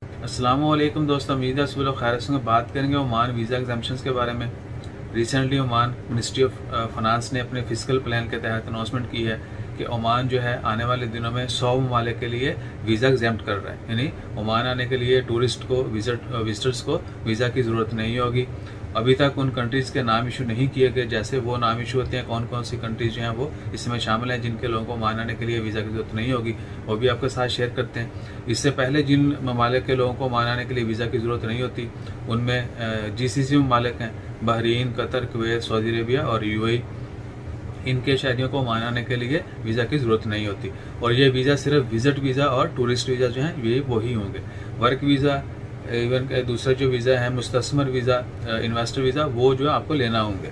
अस्सलामुअलैकुम दोस्तों, उम्मीद है सब लोग खैर से बात करेंगे ओमान वीज़ा एग्जाम्पशंस के बारे में। Recently Oman ministry of finance ने अपने फिजिकल प्लान के तहत अनाउंसमेंट की है कि ओमान जो है आने वाले दिनों में 100 ममालिक के लिए वीज़ा एग्जाम्प्ट कर रहा है। यानी ओमान आने के लिए टूरिस्ट को विजिटर्स को वीज़ा की ज़रूरत नहीं होगी। अभी तक उन कंट्रीज़ के नाम इशू नहीं किए गए, जैसे वो नाम इशू होते हैं कौन कौन सी कंट्रीज़ जो हैं वो इसमें शामिल हैं जिनके लोगों को ओमान आने के लिए वीज़ा की ज़रूरत नहीं होगी, वो भी आपके साथ शेयर करते हैं। इससे पहले जिन ममालिक के लोगों को ओमान आने के लिए वीज़ा की ज़रूरत नहीं होती उनमें GCC ममालिक हैं, Bahrain, Qatar, Kuwait, Saudi Arabia और UAE। इनके शहरियों को ओमान आने के लिए वीज़ा की ज़रूरत नहीं होती और ये वीज़ा सिर्फ विजिट वीज़ा और टूरिस्ट वीज़ा जो हैं ये वही होंगे। वर्क वीज़ा, इवन दूसरा जो वीज़ा है मुस्तस्मर वीज़ा, इन्वेस्टर वीज़ा, वो जो है आपको लेना होंगे।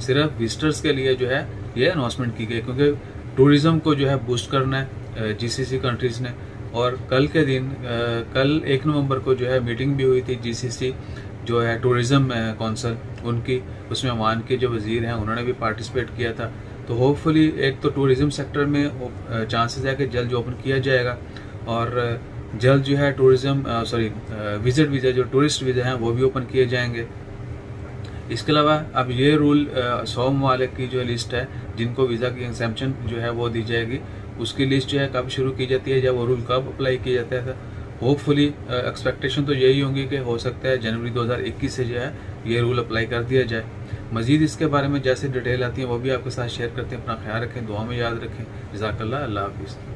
सिर्फ विजिटर्स के लिए जो है ये अनाउंसमेंट की गई क्योंकि टूरिज़्म को जो है बूस्ट करना है GCC कंट्रीज़ ने। और कल के दिन कल 1 नवंबर को जो है मीटिंग भी हुई थी GCC जो है टूरिज़्म काउंसिल उनकी, उसमें ओमान के जो वज़ीर हैं उन्होंने भी पार्टिसिपेट किया था। तो होपफुली एक तो टूरिज़्म सेक्टर में चांसेस है कि जल्द ओपन किया जाएगा और जल्द जो है विजिट वीज़ा जो टूरिस्ट वीज़ा हैं वो भी ओपन किए जाएंगे। इसके अलावा अब ये रूल 100 ममालिक की जो लिस्ट है जिनको वीज़ा की एग्जेम्पशन जो है वो दी जाएगी, उसकी लिस्ट जो है कब शुरू की जाती है, जब वो रूल कब अप्लाई किया जाता है। होपफुली एक्सपेक्टेशन तो यही होंगी कि हो सकता है जनवरी 2021 से जो है ये रूल अप्लाई कर दिया जाए। मज़ीद इसके बारे में जैसे डिटेल आती है वो भी आपके साथ शेयर करते हैं। अपना ख्याल रखें, दुआ में याद रखें। जज़ाकल्लाह, अल्लाह हाफिज़।